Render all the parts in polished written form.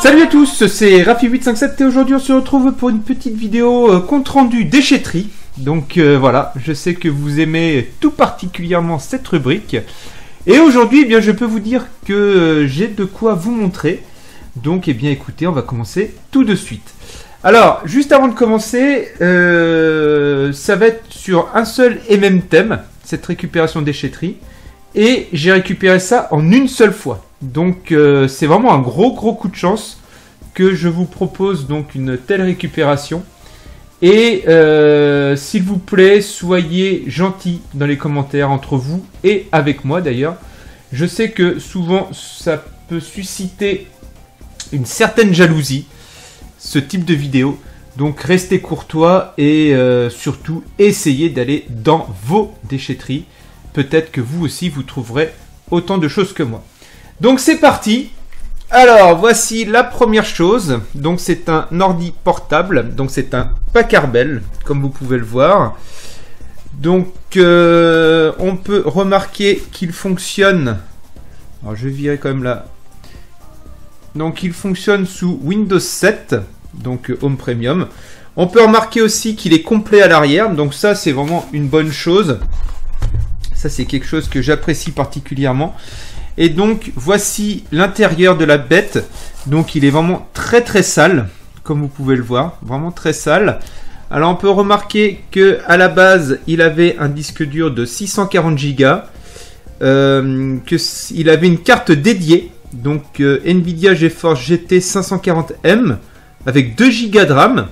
Salut à tous, c'est Rafi857 et aujourd'hui on se retrouve pour une petite vidéo compte rendu déchetterie. Donc voilà, je sais que vous aimez tout particulièrement cette rubrique. Et aujourd'hui, eh bien, je peux vous dire que j'ai de quoi vous montrer. Donc eh bien écoutez, on va commencer tout de suite. Alors, juste avant de commencer, ça va être sur un seul et même thème, cette récupération déchetterie. Et j'ai récupéré ça en une seule fois. Donc c'est vraiment un gros coup de chance que je vous propose donc une telle récupération. Et s'il vous plaît, soyez gentils dans les commentaires entre vous et avec moi d'ailleurs. Je sais que souvent ça peut susciter une certaine jalousie, ce type de vidéo. Donc restez courtois et surtout essayez d'aller dans vos déchetteries. Peut-être que vous aussi vous trouverez autant de choses que moi. Donc c'est parti. Alors voici la première chose. Donc c'est un ordi portable. Donc c'est un Packard comme vous pouvez le voir. Donc on peut remarquer qu'il fonctionne. Alors je vais virer quand même là. Donc il fonctionne sous Windows 7. Donc Home Premium. On peut remarquer aussi qu'il est complet à l'arrière. Donc ça c'est vraiment une bonne chose. Ça c'est quelque chose que j'apprécie particulièrement. Et donc voici l'intérieur de la bête. Donc il est vraiment très sale, comme vous pouvez le voir, vraiment très sale. Alors on peut remarquer que à la base il avait un disque dur de 640 Go, qu'il avait une carte dédiée, donc Nvidia GeForce GT 540M avec 2 Go de RAM.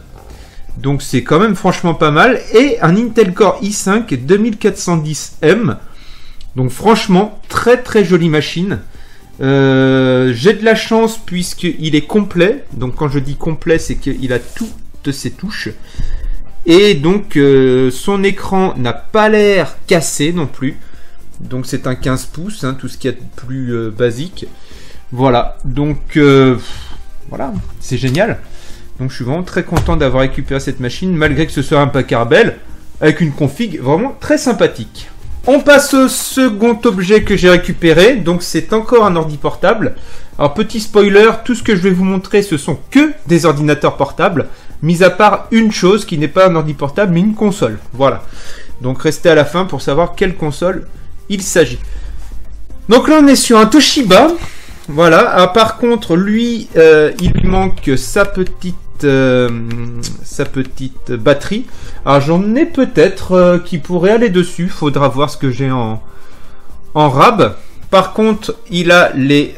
Donc c'est quand même franchement pas mal. Et un Intel Core i5 2410M. Donc franchement, très jolie machine. J'ai de la chance puisqu'il est complet. Donc quand je dis complet, c'est qu'il a toutes ses touches. Et donc son écran n'a pas l'air cassé non plus. Donc c'est un 15 pouces, hein, tout ce qu'il y a de plus basique. Voilà, donc voilà, c'est génial. Donc je suis vraiment très content d'avoir récupéré cette machine, malgré que ce soit un Packard avec une config vraiment très sympathique. On passe au second objet que j'ai récupéré, donc c'est encore un ordi portable. Alors petit spoiler, tout ce que je vais vous montrer ce sont que des ordinateurs portables, mis à part une chose qui n'est pas un ordi portable mais une console. Voilà, donc restez à la fin pour savoir quelle console il s'agit. Donc là on est sur un Toshiba, voilà. Alors, par contre lui, il lui manque sa petite batterie. Alors j'en ai peut-être qui pourrait aller dessus, faudra voir ce que j'ai en rab. Par contre il a les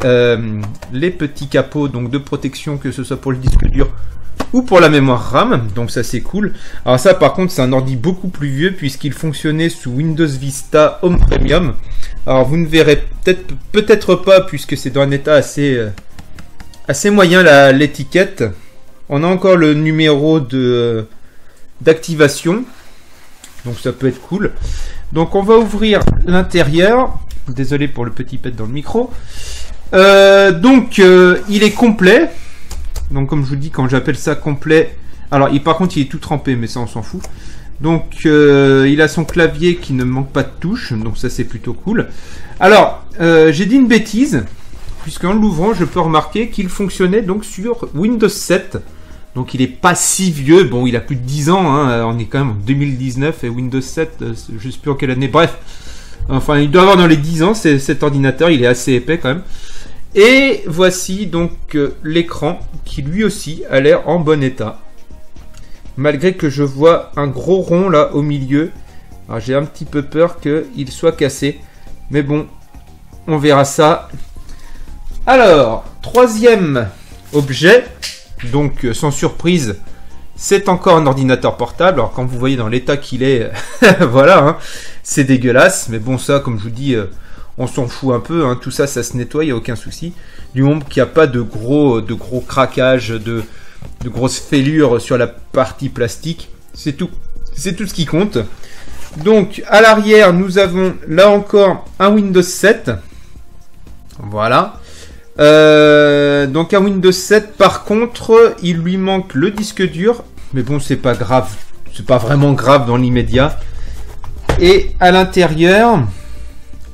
petits capots donc de protection, que ce soit pour le disque dur ou pour la mémoire RAM, donc ça c'est cool. Alors ça par contre c'est un ordi beaucoup plus vieux puisqu'il fonctionnait sous Windows Vista Home Premium. Alors vous ne verrez peut-être pas puisque c'est dans un état assez moyen l'étiquette. On a encore le numéro d'activation, donc ça peut être cool. Donc on va ouvrir l'intérieur. Désolé pour le petit pet dans le micro. Donc il est complet. Donc comme je vous dis, quand j'appelle ça complet, alors par contre il est tout trempé, mais ça on s'en fout. Donc il a son clavier qui ne manque pas de touches, donc ça c'est plutôt cool. Alors j'ai dit une bêtise, puisqu'en l'ouvrant je peux remarquer qu'il fonctionnait donc sur Windows 7. Donc il est pas si vieux, bon il a plus de 10 ans, hein. On est quand même en 2019 et Windows 7, je sais plus en quelle année, bref. Enfin il doit avoir dans les 10 ans cet ordinateur, il est assez épais quand même. Et voici donc l'écran qui lui aussi a l'air en bon état. Malgré que je vois un gros rond là au milieu. Alors j'ai un petit peu peur qu'il soit cassé. Mais bon, on verra ça. Alors, troisième objet. Donc sans surprise, c'est encore un ordinateur portable. Alors quand vous voyez dans l'état qu'il est, voilà, hein, c'est dégueulasse. Mais bon ça, comme je vous dis, on s'en fout un peu. Hein, tout ça, ça se nettoie, il n'y a aucun souci. Du moment qu'il n'y a pas de gros craquages, de grosses fêlures sur la partie plastique. C'est tout. C'est tout ce qui compte. Donc à l'arrière, nous avons là encore un Windows 7. Voilà. Donc un Windows 7, par contre, il lui manque le disque dur. Mais bon, c'est pas grave. C'est pas vraiment grave dans l'immédiat. Et à l'intérieur,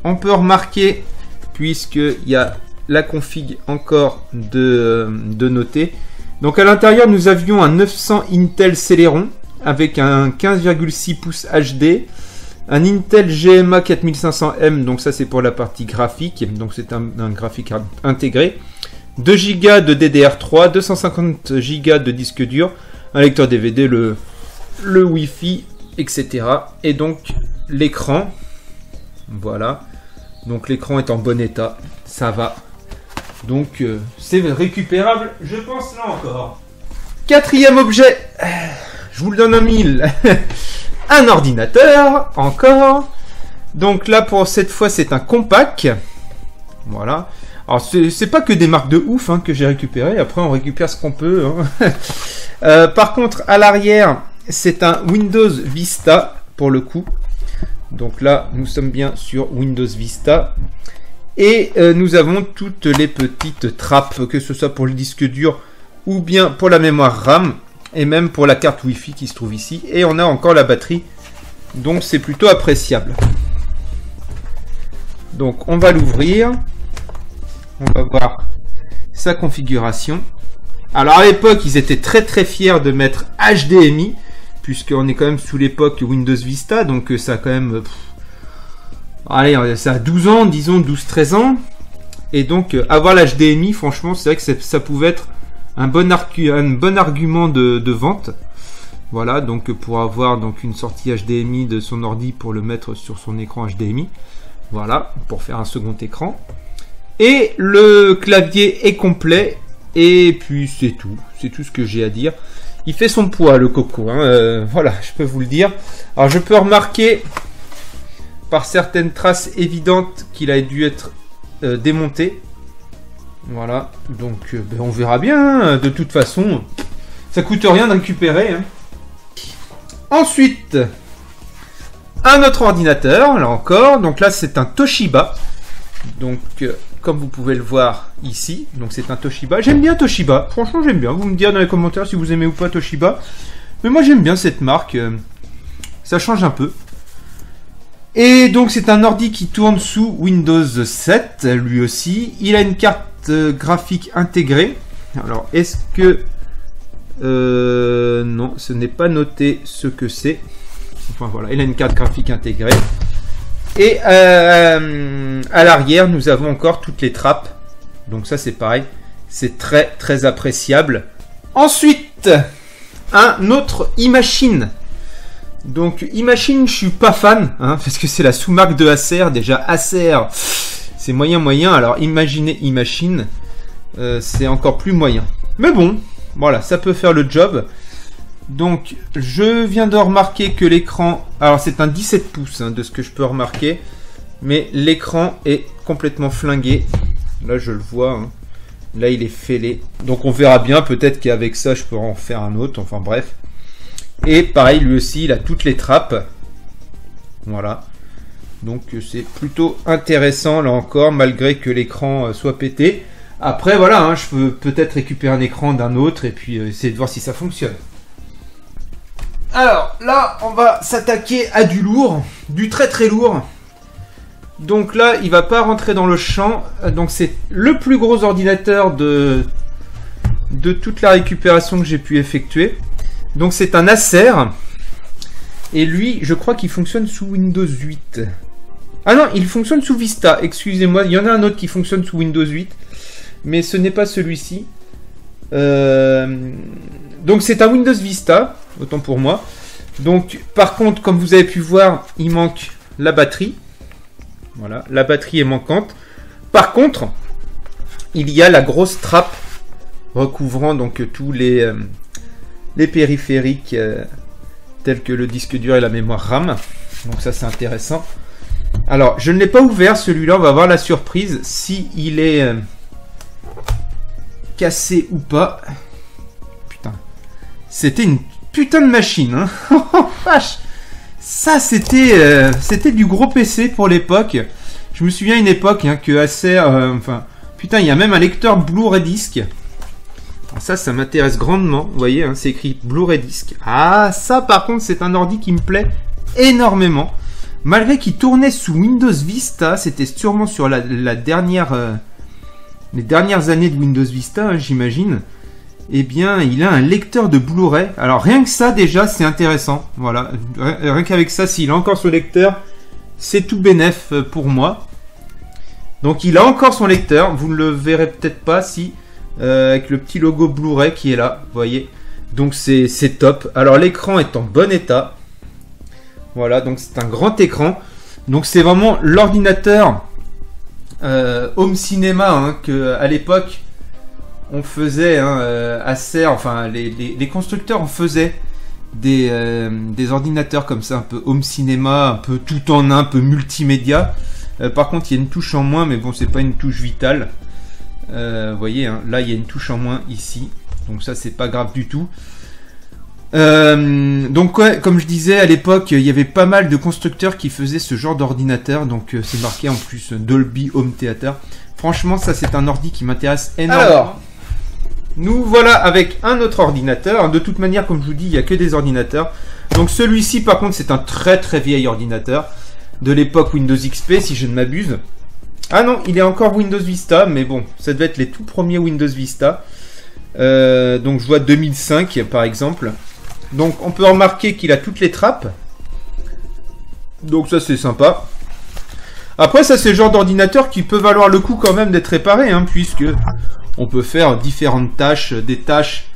on peut remarquer, puisqu'il y a la config encore de noter. Donc à l'intérieur, nous avions un 900 Intel Celeron avec un 15,6 pouces HD, un Intel GMA 4500M, donc ça c'est pour la partie graphique, donc c'est un graphique intégré, 2 Go de DDR3, 250 Go de disque dur, un lecteur DVD, le Wi-Fi, etc. Et donc l'écran, voilà, donc l'écran est en bon état, ça va. Donc c'est récupérable, je pense là encore. Quatrième objet, je vous le donne en 1000. Un ordinateur, encore. Donc là, pour cette fois, c'est un compact. Voilà. Alors, c'est pas que des marques de ouf hein, que j'ai récupéré. Après, on récupère ce qu'on peut. Hein. Par contre, à l'arrière, c'est un Windows Vista, pour le coup. Donc là, nous sommes bien sur Windows Vista. Et nous avons toutes les petites trappes, que ce soit pour le disque dur ou bien pour la mémoire RAM. Et même pour la carte Wi-Fi qui se trouve ici. Et on a encore la batterie. Donc c'est plutôt appréciable. Donc on va l'ouvrir. On va voir sa configuration. Alors à l'époque, ils étaient très fiers de mettre HDMI. Puisqu'on est quand même sous l'époque Windows Vista. Donc ça a quand même... allez, ça a 12 ans, disons 12-13 ans. Et donc avoir l'HDMI, franchement, c'est vrai que ça pouvait être un bon argument de vente. Voilà, donc pour avoir donc une sortie HDMI de son ordi pour le mettre sur son écran HDMI. Voilà, pour faire un second écran. Et le clavier est complet. Et puis c'est tout. C'est tout ce que j'ai à dire. Il fait son poids, le coco. Hein. Voilà, je peux vous le dire. Alors je peux remarquer par certaines traces évidentes qu'il a dû être démonté. Voilà, donc on verra bien, hein. De toute façon, ça coûte rien de récupérer. Hein. Ensuite, un autre ordinateur, là encore, donc là c'est un Toshiba. Donc, comme vous pouvez le voir ici, donc c'est un Toshiba. J'aime bien Toshiba, franchement j'aime bien. Vous me direz dans les commentaires si vous aimez ou pas Toshiba. Mais moi j'aime bien cette marque, ça change un peu. Et donc c'est un ordi qui tourne sous Windows 7, lui aussi. Il a une carte graphique intégrée. Alors est-ce que... non, ce n'est pas noté ce que c'est. Enfin voilà, il a une carte graphique intégrée. Et à l'arrière, nous avons encore toutes les trappes. Donc ça c'est pareil. C'est très appréciable. Ensuite, un autre eMachine. Donc eMachine, je suis pas fan, hein, parce que c'est la sous-marque de Acer. Déjà Acer, c'est moyen. Alors imaginez eMachine, c'est encore plus moyen. Mais bon, voilà, ça peut faire le job. Donc je viens de remarquer que l'écran, alors c'est un 17 pouces hein, de ce que je peux remarquer, mais l'écran est complètement flingué. Là je le vois, hein. Là il est fêlé. Donc on verra bien, peut-être qu'avec ça je peux en faire un autre, enfin bref. Et pareil, lui aussi, il a toutes les trappes. Voilà. Donc c'est plutôt intéressant, là encore, malgré que l'écran soit pété. Après, voilà, hein, je peux peut-être récupérer un écran d'un autre et puis essayer de voir si ça fonctionne. Alors, là, on va s'attaquer à du lourd, du très lourd. Donc là, il va pas rentrer dans le champ. Donc c'est le plus gros ordinateur de toute la récupération que j'ai pu effectuer. Donc c'est un Acer. Et lui, je crois qu'il fonctionne sous Windows 8. Ah non, il fonctionne sous Vista. Excusez-moi, il y en a un autre qui fonctionne sous Windows 8. Mais ce n'est pas celui-ci. Donc c'est un Windows Vista. Autant pour moi. Donc par contre, comme vous avez pu voir, il manque la batterie. Voilà, la batterie est manquante. Par contre, il y a la grosse trappe recouvrant donc tous les périphériques tels que le disque dur et la mémoire RAM. Donc ça c'est intéressant. Alors je ne l'ai pas ouvert celui-là, on va voir la surprise si il est cassé ou pas. Putain, c'était une putain de machine hein. Oh vache. Ça c'était du gros PC pour l'époque. Je me souviens à une époque hein, que Acer, enfin putain, il y a même un lecteur Blu-ray disc. Ça m'intéresse grandement. Vous voyez, hein, c'est écrit Blu-ray disc. Ah, ça par contre, c'est un ordi qui me plaît énormément. malgré qu'il tournait sous Windows Vista, c'était sûrement sur la dernière, les dernières années de Windows Vista, hein, j'imagine. Eh bien, il a un lecteur de Blu-ray. Alors, rien que ça, déjà, c'est intéressant. Voilà. Rien qu'avec ça, s'il a encore son lecteur, c'est tout bénef pour moi. Donc, il a encore son lecteur. Vous ne le verrez peut-être pas, si... avec le petit logo Blu-ray qui est là, vous voyez. Donc, c'est top. Alors, l'écran est en bon état. Voilà, donc c'est un grand écran. Donc, c'est vraiment l'ordinateur home cinéma, hein, que à l'époque... on faisait Acer, enfin les constructeurs en faisaient des ordinateurs comme ça, un peu home cinéma, un peu tout en un, un peu multimédia. Par contre, il y a une touche en moins, mais bon, c'est pas une touche vitale. Vous voyez, hein, là, il y a une touche en moins ici, donc ça, c'est pas grave du tout. Donc, ouais, comme je disais, à l'époque, il y avait pas mal de constructeurs qui faisaient ce genre d'ordinateur, donc c'est marqué en plus Dolby Home Theater. Franchement, ça, c'est un ordi qui m'intéresse énormément. Alors, nous voilà avec un autre ordinateur. De toute manière, comme je vous dis, il n'y a que des ordinateurs. Donc celui-ci, par contre, c'est un très très vieil ordinateur. De l'époque Windows XP, si je ne m'abuse. Ah non, il est encore Windows Vista, mais bon, ça devait être les tout premiers Windows Vista. Donc je vois 2005, par exemple. Donc on peut remarquer qu'il a toutes les trappes. Donc ça, c'est sympa. Après, ça, c'est le genre d'ordinateur qui peut valoir le coup quand même d'être réparé, hein, puisque... on peut faire différentes tâches, des tâches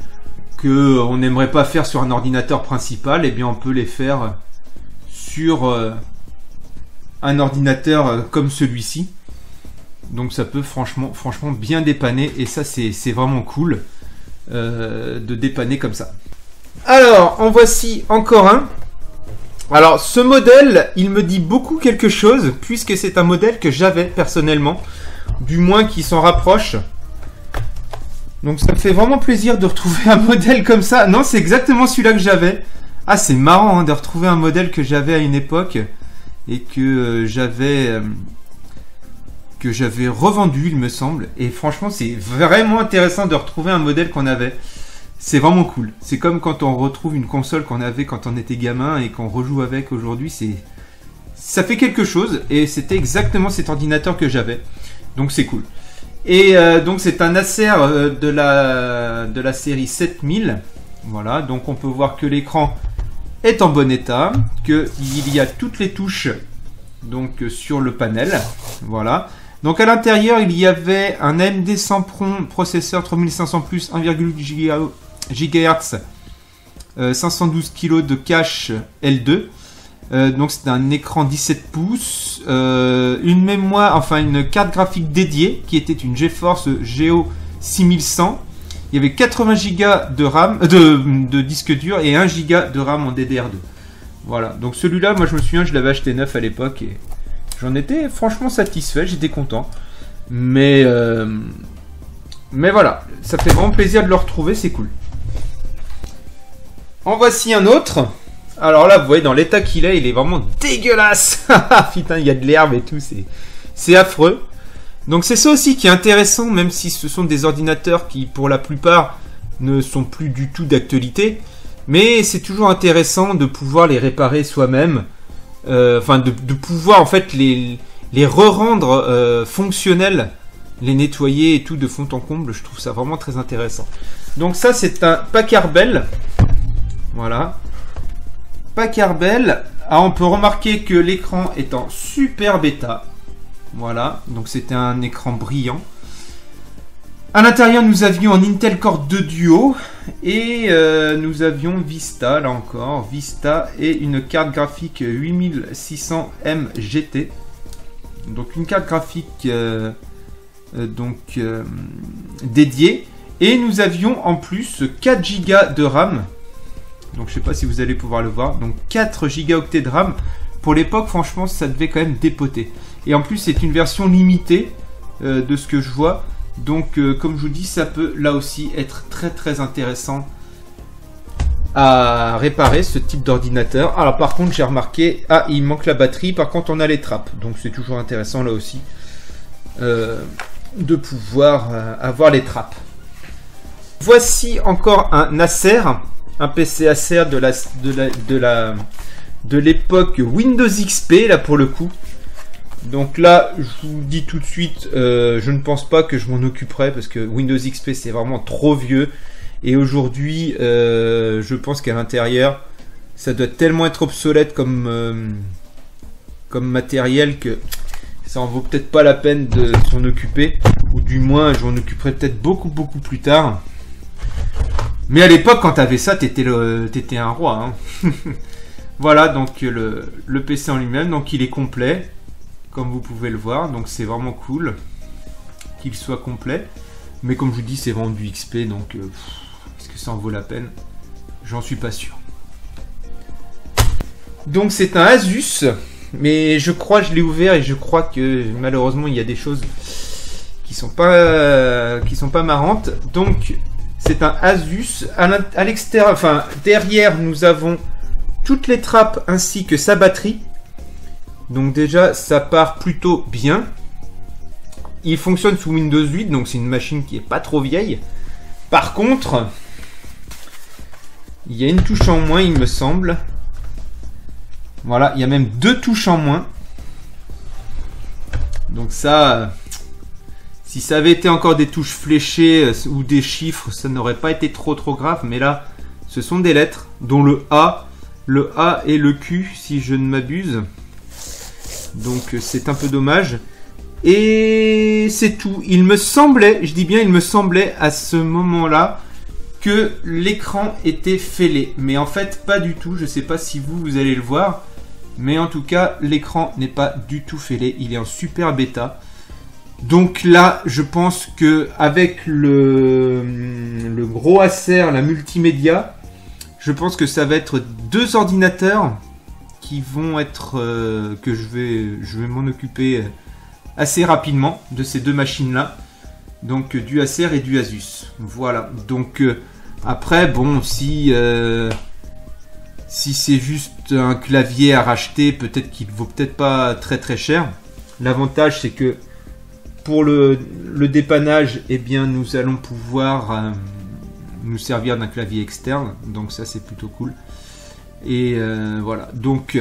que on n'aimerait pas faire sur un ordinateur principal, et bien on peut les faire sur un ordinateur comme celui-ci. Donc ça peut franchement bien dépanner, et ça c'est vraiment cool de dépanner comme ça. Alors, en voici encore un. Alors ce modèle, il me dit beaucoup quelque chose, puisque c'est un modèle que j'avais personnellement, du moins qui s'en rapproche. Donc ça me fait vraiment plaisir de retrouver un modèle comme ça. Non, c'est exactement celui-là que j'avais. Ah, c'est marrant, hein, de retrouver un modèle que j'avais à une époque et que j'avais revendu, il me semble. Et franchement, c'est vraiment intéressant de retrouver un modèle qu'on avait. C'est vraiment cool. C'est comme quand on retrouve une console qu'on avait quand on était gamin et qu'on rejoue avec aujourd'hui. Ça fait quelque chose, et c'était exactement cet ordinateur que j'avais. Donc c'est cool. Et donc c'est un Acer de la série 7000. Voilà, donc on peut voir que l'écran est en bon état, qu'il y a toutes les touches donc sur le panel. Voilà. Donc à l'intérieur, il y avait un AMD Sempron processeur 3500 plus 1,8 GHz, 512 kg de cache L2. Donc c'est un écran 17 pouces, une mémoire, enfin une carte graphique dédiée qui était une GeForce Geo 6100. Il y avait 80 Go de RAM, de disque dur, et 1 Go de RAM en DDR2. Voilà, donc celui-là, moi je me souviens, je l'avais acheté neuf à l'époque et j'en étais franchement satisfait, j'étais content. Mais voilà, ça fait vraiment plaisir de le retrouver, c'est cool. En voici un autre. Alors là, vous voyez, dans l'état qu'il est, il est vraiment dégueulasse. Putain, il y a de l'herbe et tout, c'est affreux. Donc c'est ça aussi qui est intéressant, même si ce sont des ordinateurs qui, pour la plupart, ne sont plus du tout d'actualité. Mais c'est toujours intéressant de pouvoir les réparer soi-même. Enfin, de pouvoir, en fait, les re-rendre fonctionnels, les nettoyer et tout de fond en comble. Je trouve ça vraiment très intéressant. Donc ça, c'est un Packard Bell. Voilà. Packard Bell. Ah, on peut remarquer que l'écran est en super bêta. Voilà, donc c'était un écran brillant. À l'intérieur, nous avions un Intel Core 2 Duo et nous avions Vista, là encore, Vista et une carte graphique 8600M GT. Donc une carte graphique dédiée. Et nous avions en plus 4 Go de RAM. Donc je sais pas si vous allez pouvoir le voir. Donc 4 gigaoctets de RAM. Pour l'époque, franchement, ça devait quand même dépoter. Et en plus, c'est une version limitée de ce que je vois. Donc, comme je vous dis, ça peut là aussi être très très intéressant à réparer ce type d'ordinateur. Alors par contre, j'ai remarqué, ah, il manque la batterie. Par contre, on a les trappes. Donc c'est toujours intéressant là aussi de pouvoir avoir les trappes. Voici encore un Acer, un PC Acer de de l'époque Windows XP, là pour le coup. Donc là, je vous dis tout de suite, je ne pense pas que je m'en occuperai parce que Windows XP c'est vraiment trop vieux. Et aujourd'hui, je pense qu'à l'intérieur, ça doit tellement être obsolète comme matériel que ça en vaut peut-être pas la peine de s'en occuper. Ou du moins, je m'en occuperai peut-être beaucoup plus tard. Mais à l'époque, quand t'avais ça, t'étais un roi. Hein. Voilà, donc le PC en lui-même, donc il est complet, comme vous pouvez le voir. Donc c'est vraiment cool qu'il soit complet. Mais comme je vous dis, c'est vraiment du XP, donc est-ce que ça en vaut la peine? J'en suis pas sûr. Donc c'est un Asus, mais je crois, je l'ai ouvert et je crois que malheureusement il y a des choses qui sont pas marrantes. Donc c'est un Asus. À l'extérieur, enfin derrière, nous avons toutes les trappes ainsi que sa batterie. Donc déjà ça part plutôt bien. Il fonctionne sous Windows 8, donc c'est une machine qui est pas trop vieille. Par contre, il y a une touche en moins, il me semble. Voilà, il y a même 2 touches en moins. Donc ça, si ça avait été encore des touches fléchées ou des chiffres, ça n'aurait pas été trop grave. Mais là, ce sont des lettres, dont le A et le Q, si je ne m'abuse. Donc c'est un peu dommage. Et c'est tout. Il me semblait, je dis bien il me semblait à ce moment-là, que l'écran était fêlé. Mais en fait, pas du tout. Je ne sais pas si vous allez le voir. Mais en tout cas, l'écran n'est pas du tout fêlé. Il est en super bêta. Donc là, je pense que avec le gros Acer, la multimédia, je pense que ça va être 2 ordinateurs qui vont être... que je vais m'en occuper assez rapidement de ces 2 machines-là. Donc du Acer et du Asus. Voilà. Donc après, bon, si c'est juste un clavier à racheter, peut-être qu'il vaut peut-être pas très cher. L'avantage, c'est que pour le dépannage, eh bien, nous allons pouvoir nous servir d'un clavier externe. Donc ça, c'est plutôt cool. Et voilà. Donc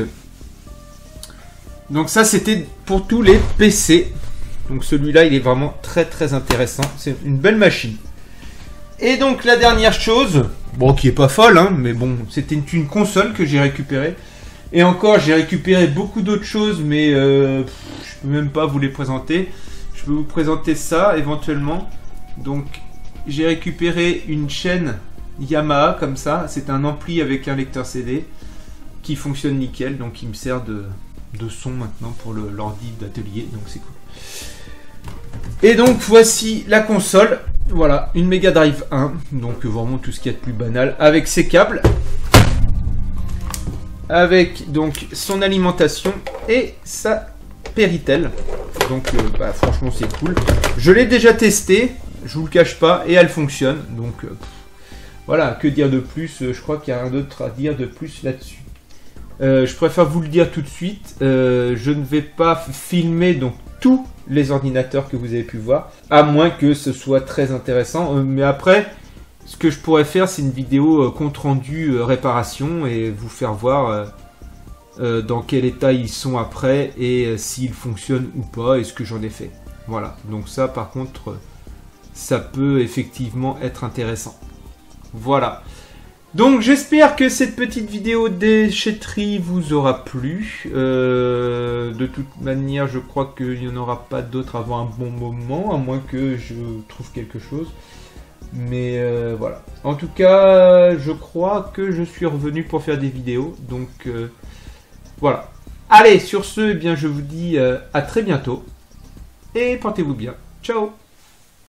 ça, c'était pour tous les PC. Donc celui-là, il est vraiment très intéressant. C'est une belle machine. Et donc la dernière chose, bon, qui est pas folle, hein, mais bon, c'était une console que j'ai récupérée. Et encore, j'ai récupéré beaucoup d'autres choses, mais je peux même pas vous les présenter. Je peux vous présenter ça éventuellement. Donc j'ai récupéré une chaîne Yamaha comme ça. C'est un ampli avec un lecteur CD qui fonctionne nickel. Donc il me sert de son maintenant pour l'ordi d'atelier. Donc c'est cool. Et donc voici la console. Voilà, une Mega Drive 1. Donc vraiment tout ce qu'il y a de plus banal. Avec ses câbles. Avec donc son alimentation et sa Péritel. Donc franchement c'est cool. Je l'ai déjà testé, je vous le cache pas, et elle fonctionne. Donc voilà, que dire de plus? Je crois qu'il n'y a rien d'autre à dire de plus là-dessus. Je préfère vous le dire tout de suite. Je ne vais pas filmer donc tous les ordinateurs que vous avez pu voir, à moins que ce soit très intéressant. Mais après, ce que je pourrais faire, c'est une vidéo compte rendu réparation et vous faire voir dans quel état ils sont après et s'ils fonctionnent ou pas et ce que j'en ai fait. Voilà, donc ça par contre, ça peut effectivement être intéressant. Voilà. Donc j'espère que cette petite vidéo déchetterie vous aura plu. De toute manière, je crois qu'il n'y en aura pas d'autres avant un bon moment, à moins que je trouve quelque chose. Mais voilà. En tout cas, je crois que je suis revenu pour faire des vidéos. Donc voilà. Allez, sur ce, eh bien, je vous dis à très bientôt. Et portez-vous bien. Ciao!